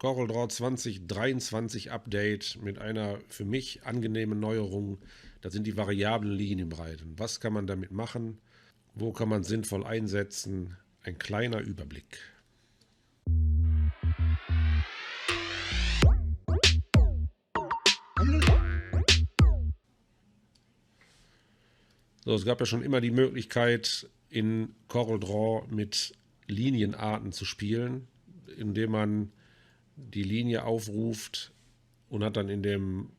CorelDRAW 2023 Update mit einer für mich angenehmen Neuerung. Das sind die variablen Linienbreiten. Was kann man damit machen? Wo kann man sinnvoll einsetzen? Ein kleiner Überblick. So, es gab ja schon immer die Möglichkeit, in CorelDRAW mit Linienarten zu spielen, indem man die Linie aufruft und hat dann in dem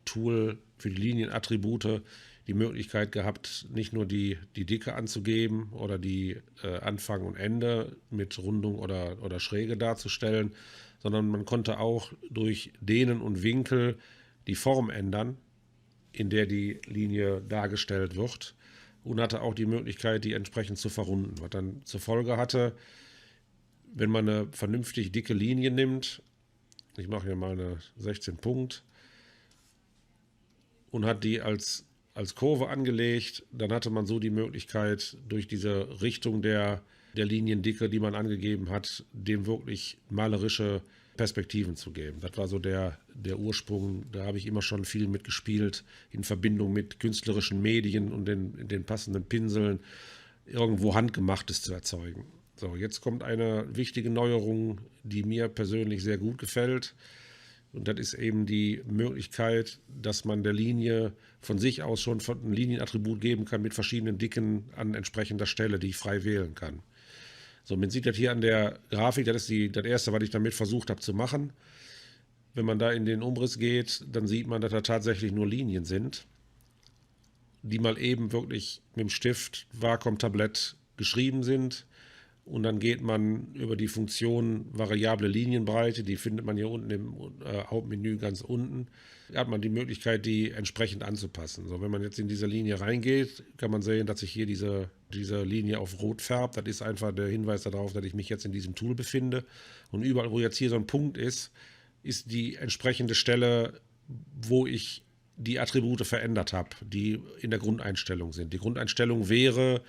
Tool für die Linienattribute die Möglichkeit gehabt, nicht nur die Dicke anzugeben oder die Anfang und Ende mit Rundung oder Schräge darzustellen, sondern man konnte auch durch Dehnen und Winkel die Form ändern, in der die Linie dargestellt wird, und hatte auch die Möglichkeit, die entsprechend zu verrunden. Was dann zur Folge hatte, wenn man eine vernünftig dicke Linie nimmt, ich mache hier mal eine 16 Punkt, und hat die als Kurve angelegt, dann hatte man so die Möglichkeit, durch diese Richtung der Liniendicke, die man angegeben hat, dem wirklich malerische Perspektiven zu geben. Das war so der Ursprung. Da habe ich immer schon viel mitgespielt, in Verbindung mit künstlerischen Medien und den passenden Pinseln, irgendwo Handgemachtes zu erzeugen. So, jetzt kommt eine wichtige Neuerung, die mir persönlich sehr gut gefällt. Und das ist eben die Möglichkeit, dass man der Linie von sich aus schon ein Linienattribut geben kann mit verschiedenen Dicken an entsprechender Stelle, die ich frei wählen kann. So, man sieht das hier an der Grafik, das ist das erste, was ich damit versucht habe zu machen. Wenn man da in den Umriss geht, dann sieht man, dass da tatsächlich nur Linien sind, die mal eben wirklich mit dem Stift Wacom-Tablett geschrieben sind. Und dann geht man über die Funktion variable Linienbreite, die findet man hier unten im Hauptmenü ganz unten. Da hat man die Möglichkeit, die entsprechend anzupassen. So, wenn man jetzt in diese Linie reingeht, kann man sehen, dass sich hier diese Linie auf rot färbt. Das ist einfach der Hinweis darauf, dass ich mich jetzt in diesem Tool befinde. Und überall, wo jetzt hier so ein Punkt ist, ist die entsprechende Stelle, wo ich die Attribute verändert habe, die in der Grundeinstellung sind. Die Grundeinstellung wäre,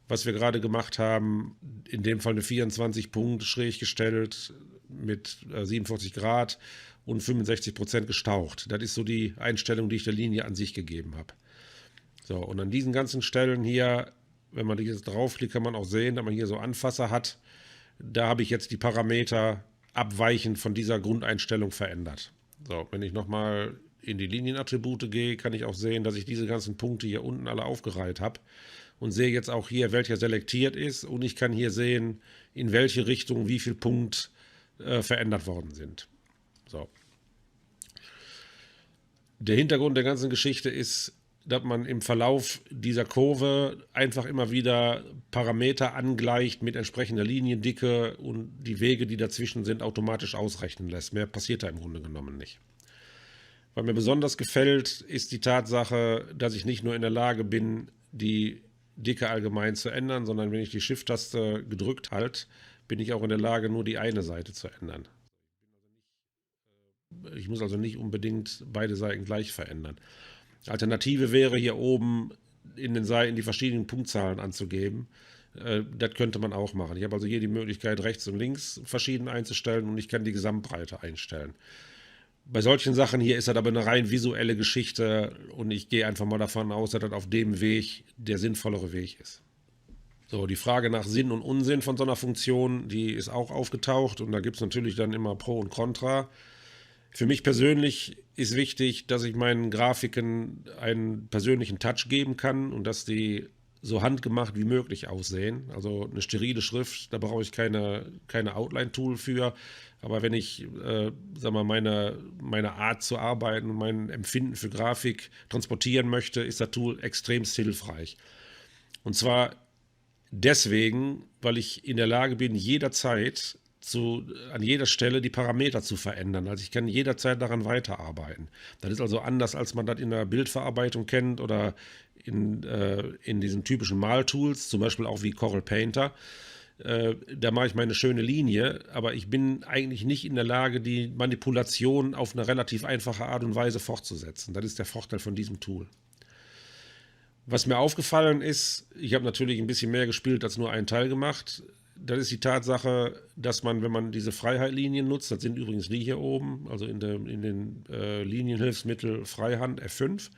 was wir gerade gemacht haben, in dem Fall eine 24 Punkt schräg gestellt mit 47 Grad und 65% gestaucht. Das ist so die Einstellung, die ich der Linie an sich gegeben habe. So, und an diesen ganzen Stellen hier, wenn man jetzt draufklickt, kann man auch sehen, dass man hier so Anfasser hat. Da habe ich jetzt die Parameter abweichend von dieser Grundeinstellung verändert. So, wenn ich nochmal in die Linienattribute gehe, kann ich auch sehen, dass ich diese ganzen Punkte hier unten alle aufgereiht habe. Und sehe jetzt auch hier, welcher selektiert ist, und ich kann hier sehen, in welche Richtung wie viel Punkt verändert worden sind. So. Der Hintergrund der ganzen Geschichte ist, dass man im Verlauf dieser Kurve einfach immer wieder Parameter angleicht mit entsprechender Liniendicke und die Wege, die dazwischen sind, automatisch ausrechnen lässt. Mehr passiert da im Grunde genommen nicht. Was mir besonders gefällt, ist die Tatsache, dass ich nicht nur in der Lage bin, die Dicke allgemein zu ändern, sondern wenn ich die Shift-Taste gedrückt halte, bin ich auch in der Lage, nur die eine Seite zu ändern. Ich muss also nicht unbedingt beide Seiten gleich verändern. Alternative wäre hier oben in den Seiten die verschiedenen Punktzahlen anzugeben. Das könnte man auch machen. Ich habe also hier die Möglichkeit, rechts und links verschieden einzustellen, und ich kann die Gesamtbreite einstellen. Bei solchen Sachen hier ist das aber eine rein visuelle Geschichte, und ich gehe einfach mal davon aus, dass das auf dem Weg der sinnvollere Weg ist. So, die Frage nach Sinn und Unsinn von so einer Funktion, die ist auch aufgetaucht, und da gibt es natürlich dann immer Pro und Contra. Für mich persönlich ist wichtig, dass ich meinen Grafiken einen persönlichen Touch geben kann und dass die so handgemacht wie möglich aussehen. Also eine sterile Schrift, da brauche ich keine Outline-Tool für. Aber wenn ich meine Art zu arbeiten und mein Empfinden für Grafik transportieren möchte, ist das Tool extremst hilfreich. Und zwar deswegen, weil ich in der Lage bin, jederzeit an jeder Stelle die Parameter zu verändern. Also ich kann jederzeit daran weiterarbeiten. Das ist also anders, als man das in der Bildverarbeitung kennt oder in diesen typischen Maltools, zum Beispiel auch wie Corel Painter. Da mache ich meine schöne Linie, aber ich bin eigentlich nicht in der Lage, die Manipulation auf eine relativ einfache Art und Weise fortzusetzen. Das ist der Vorteil von diesem Tool. Was mir aufgefallen ist, ich habe natürlich ein bisschen mehr gespielt als nur einen Teil gemacht. das ist die Tatsache, dass man, wenn man diese Freiheitlinien nutzt, das sind übrigens die hier oben, also in den Linienhilfsmittel Freihand F5,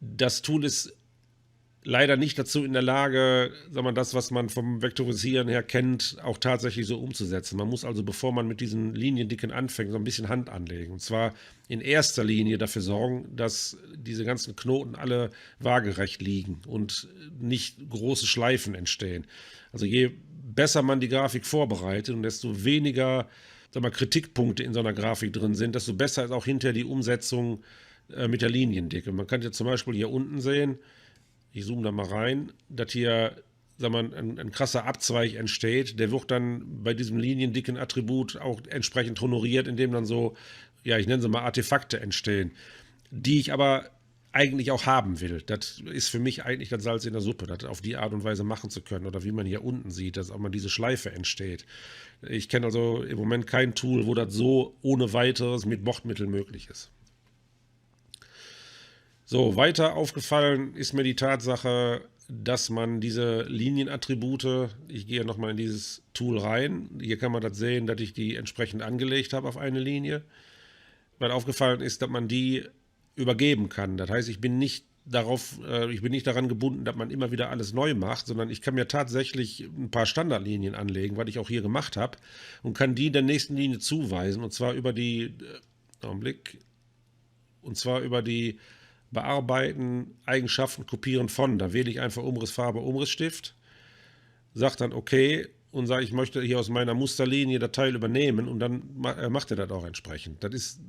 das Tool ist leider nicht dazu in der Lage, sagen wir, das, was man vom Vektorisieren her kennt, auch tatsächlich so umzusetzen. Man muss also, bevor man mit diesen Liniendicken anfängt, so ein bisschen Hand anlegen. Und zwar in erster Linie dafür sorgen, dass diese ganzen Knoten alle waagerecht liegen und nicht große Schleifen entstehen. Also je besser man die Grafik vorbereitet und desto weniger, sagen wir, Kritikpunkte in so einer Grafik drin sind, desto besser ist auch hinterher die Umsetzung mit der Liniendicke. Man kann jetzt zum Beispiel hier unten sehen, ich zoome da mal rein, dass hier, sagen wir, ein krasser Abzweig entsteht. Der wird dann bei diesem liniendicken Attribut auch entsprechend honoriert, indem dann so, ja, ich nenne sie mal Artefakte entstehen, die ich aber eigentlich auch haben will. Das ist für mich eigentlich das Salz in der Suppe, das auf die Art und Weise machen zu können. Oder wie man hier unten sieht, dass auch mal diese Schleife entsteht. Ich kenne also im Moment kein Tool, wo das so ohne weiteres mit Bordmitteln möglich ist. So, weiter aufgefallen ist mir die Tatsache, dass man diese Linienattribute, ich gehe nochmal in dieses Tool rein, hier kann man das sehen, dass ich die entsprechend angelegt habe auf eine Linie. Weil aufgefallen ist, dass man die übergeben kann. Das heißt, ich bin nicht daran gebunden, dass man immer wieder alles neu macht, sondern ich kann mir tatsächlich ein paar Standardlinien anlegen, was ich auch hier gemacht habe, und kann die der nächsten Linie zuweisen, und zwar über die Bearbeiten, Eigenschaften, Kopieren von. Da wähle ich einfach Umrissfarbe, Umrissstift, sage dann okay und sage, ich möchte hier aus meiner Musterlinie das Teil übernehmen, und dann macht er das auch entsprechend. Das ist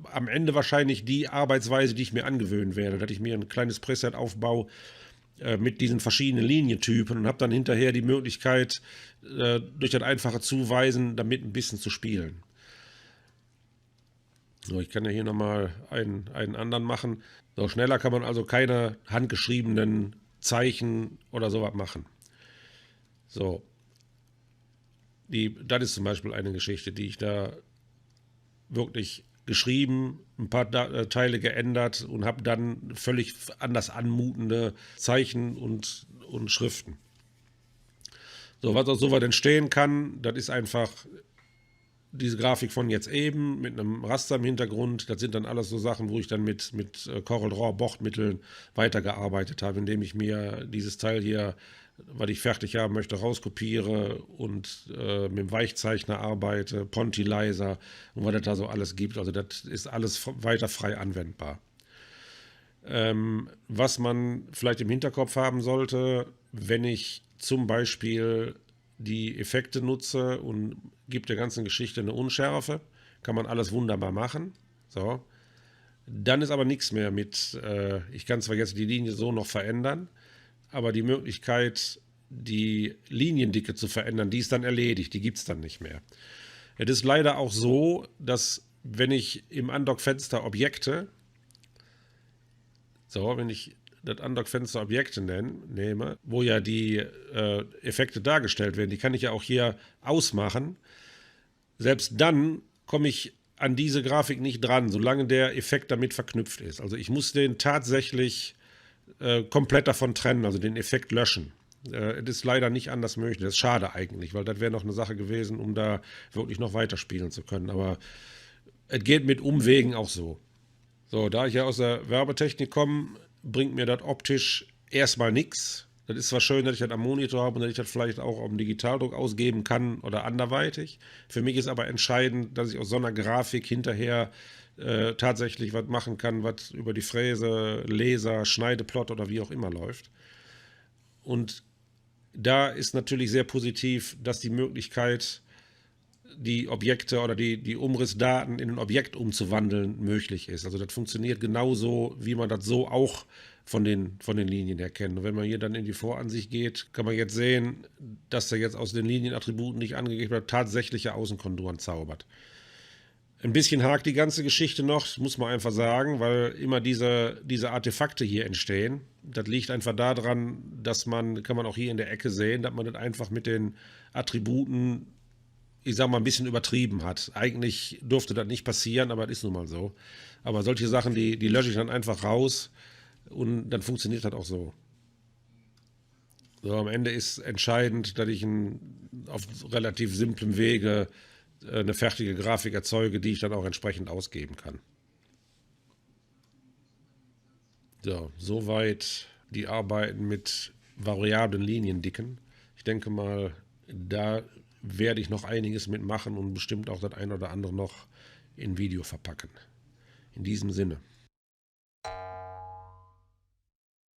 am Ende wahrscheinlich die Arbeitsweise, die ich mir angewöhnen werde, dass ich mir ein kleines Preset aufbaue mit diesen verschiedenen Linientypen und habe dann hinterher die Möglichkeit, durch das einfache Zuweisen damit ein bisschen zu spielen. So, ich kann ja hier nochmal einen anderen machen. So, schneller kann man also keine handgeschriebenen Zeichen oder sowas machen. So, das ist zum Beispiel eine Geschichte, die ich da wirklich geschrieben, ein paar Teile geändert und habe dann völlig anders anmutende Zeichen und Schriften. So, was aus sowas entstehen kann, das ist einfach diese Grafik von jetzt eben mit einem Raster im Hintergrund. Das sind dann alles so Sachen, wo ich dann mit CorelDRAW Bordmitteln weitergearbeitet habe, indem ich mir dieses Teil hier, was ich fertig haben möchte, rauskopiere und mit dem Weichzeichner arbeite, Pontilizer und was es da so alles gibt. Also das ist alles weiter frei anwendbar. Was man vielleicht im Hinterkopf haben sollte, wenn ich zum Beispiel die Effekte nutze und gebe der ganzen Geschichte eine Unschärfe, kann man alles wunderbar machen. So. Dann ist aber nichts mehr mit, ich kann zwar jetzt die Linie so noch verändern, aber die Möglichkeit, die Liniendicke zu verändern, die ist dann erledigt, die gibt es dann nicht mehr. Es ist leider auch so, dass wenn ich im Undock-Fenster Objekte, wenn ich das Undock-Fenster Objekte nehme, wo ja die Effekte dargestellt werden, die kann ich ja auch hier ausmachen. Selbst dann komme ich an diese Grafik nicht dran, solange der Effekt damit verknüpft ist. Also ich muss den tatsächlich komplett davon trennen, also den Effekt löschen. Es ist leider nicht anders möglich. Das ist schade eigentlich, weil das wäre noch eine Sache gewesen, um da wirklich noch weiterspielen zu können. Aber es geht mit Umwegen auch so. So, da ich ja aus der Werbetechnik komme, bringt mir das optisch erstmal nichts. Das ist zwar schön, dass ich das am Monitor habe und dass ich das vielleicht auch auf dem Digitaldruck ausgeben kann oder anderweitig. Für mich ist aber entscheidend, dass ich aus so einer Grafik hinterher tatsächlich was machen kann, was über die Fräse, Laser, Schneideplot oder wie auch immer läuft. Und da ist natürlich sehr positiv, dass die Möglichkeit, die Objekte oder die Umrissdaten in ein Objekt umzuwandeln, möglich ist. Also das funktioniert genauso, wie man das so auch von den Linien her kennt. Und wenn man hier dann in die Voransicht geht, kann man jetzt sehen, dass er jetzt aus den Linienattributen, die ich angegeben habe, tatsächliche Außenkonturen zaubert. Ein bisschen hakt die ganze Geschichte noch, muss man einfach sagen, weil immer diese Artefakte hier entstehen. Das liegt einfach daran, dass kann man auch hier in der Ecke sehen, dass man das einfach mit den Attributen, ich sag mal, ein bisschen übertrieben hat. Eigentlich durfte das nicht passieren, aber das ist nun mal so. Aber solche Sachen, die lösche ich dann einfach raus und dann funktioniert das auch so. So, am Ende ist entscheidend, dass ich auf relativ simplem Wege eine fertige Grafik erzeuge, die ich dann auch entsprechend ausgeben kann. So, soweit die Arbeiten mit variablen Liniendicken. Ich denke mal, da werde ich noch einiges mitmachen und bestimmt auch das ein oder andere noch in Video verpacken. In diesem Sinne.